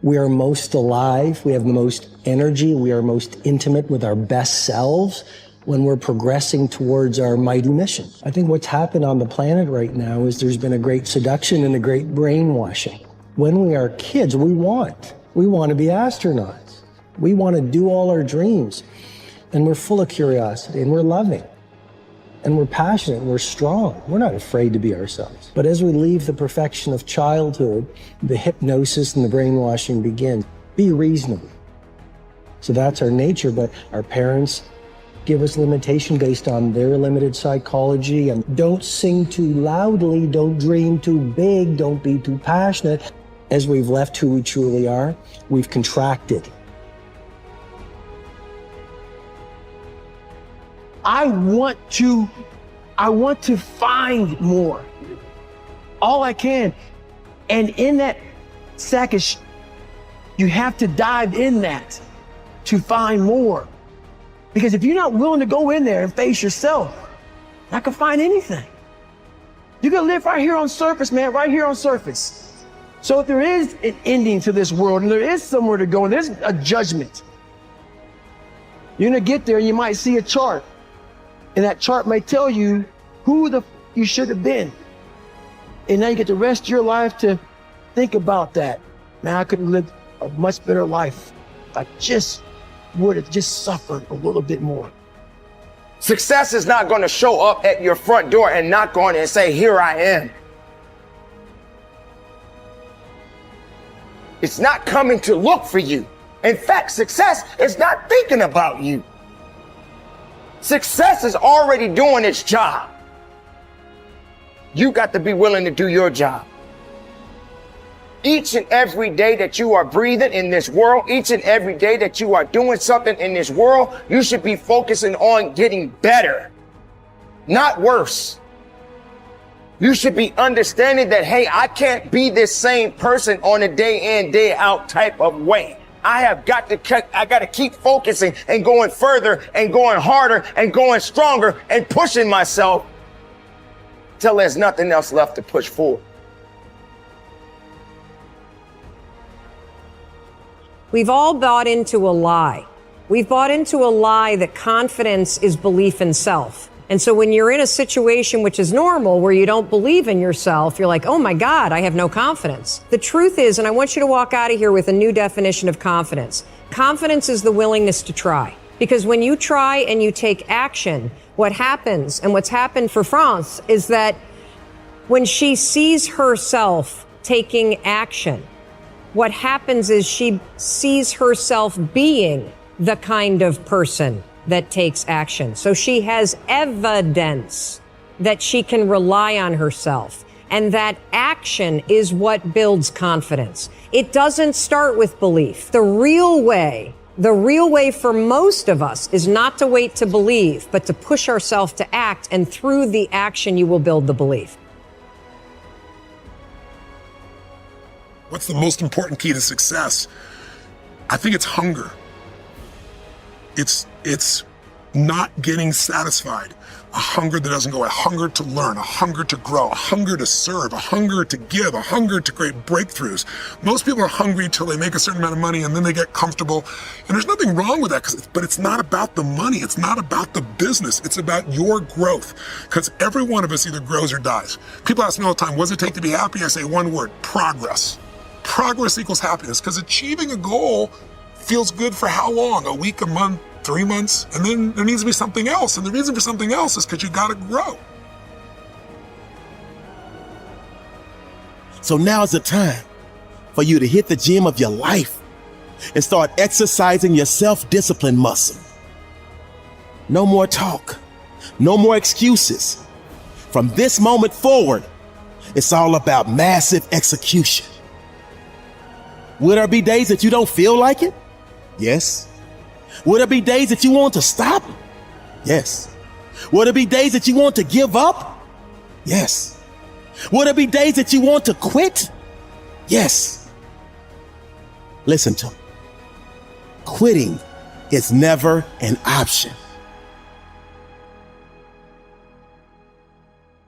We are most alive, we have the most energy, we are most intimate with our best selves when we're progressing towards our mighty mission. I think what's happened on the planet right now is there's been a great seduction and a great brainwashing. When we are kids, we want to be astronauts. We want to do all our dreams. And we're full of curiosity, and we're loving, and we're passionate, and we're strong. We're not afraid to be ourselves. But as we leave the perfection of childhood, the hypnosis and the brainwashing begin. Be reasonable. So that's our nature, but our parents give us limitation based on their limited psychology. And don't sing too loudly, don't dream too big, don't be too passionate. As we've left who we truly are, we've contracted. I want to find more, all I can. And in that sack of you have to dive in that to find more. Because if you're not willing to go in there and face yourself, you're not gonna find anything. You're gonna live right here on surface, man, right here on surface. So if there is an ending to this world and there is somewhere to go and there's a judgment, you're gonna get there and you might see a chart. And that chart may tell you who you should have been. And now you get the rest of your life to think about that. Man, I could have lived a much better life if I just would have just suffered a little bit more. Success is not going to show up at your front door and knock on it and say, here I am. It's not coming to look for you. In fact, success is not thinking about you. Success is already doing its job. You got to be willing to do your job. Each and every day that you are breathing in this world, each and every day that you are doing something in this world, you should be focusing on getting better, not worse. You should be understanding that, hey, I can't be this same person on a day in, day out type of way. I got to keep focusing and going further and going harder and going stronger and pushing myself till there's nothing else left to push forward. We've all bought into a lie. We've bought into a lie that confidence is belief in self. And so when you're in a situation which is normal, where you don't believe in yourself, you're like, oh my God, I have no confidence. The truth is, and I want you to walk out of here with a new definition of confidence. Confidence is the willingness to try. Because when you try and you take action, what happens, and what's happened for France, is that when she sees herself taking action, what happens is she sees herself being the kind of person that takes action. So she has evidence that she can rely on herself. And that action is what builds confidence. It doesn't start with belief. The real way for most of us is not to wait to believe, but to push ourselves to act. And through the action, you will build the belief. What's the most important key to success? I think it's hunger. It's not getting satisfied. A hunger that doesn't go, a hunger to learn, a hunger to grow, a hunger to serve, a hunger to give, a hunger to create breakthroughs. Most people are hungry until they make a certain amount of money and then they get comfortable. And there's nothing wrong with that, but it's not about the money. It's not about the business. It's about your growth. Because every one of us either grows or dies. People ask me all the time, what does it take to be happy? I say one word, progress. Progress equals happiness, because achieving a goal feels good for how long? A week, a month, 3 months, and then there needs to be something else. And the reason for something else is because you got to grow. So now's the time for you to hit the gym of your life and start exercising your self-discipline muscle. No more talk, no more excuses. From this moment forward, it's all about massive execution. Will there be days that you don't feel like it? Yes. Will there be days that you want to stop? Yes. Will there be days that you want to give up? Yes. Will there be days that you want to quit? Yes. Listen to me. Quitting is never an option.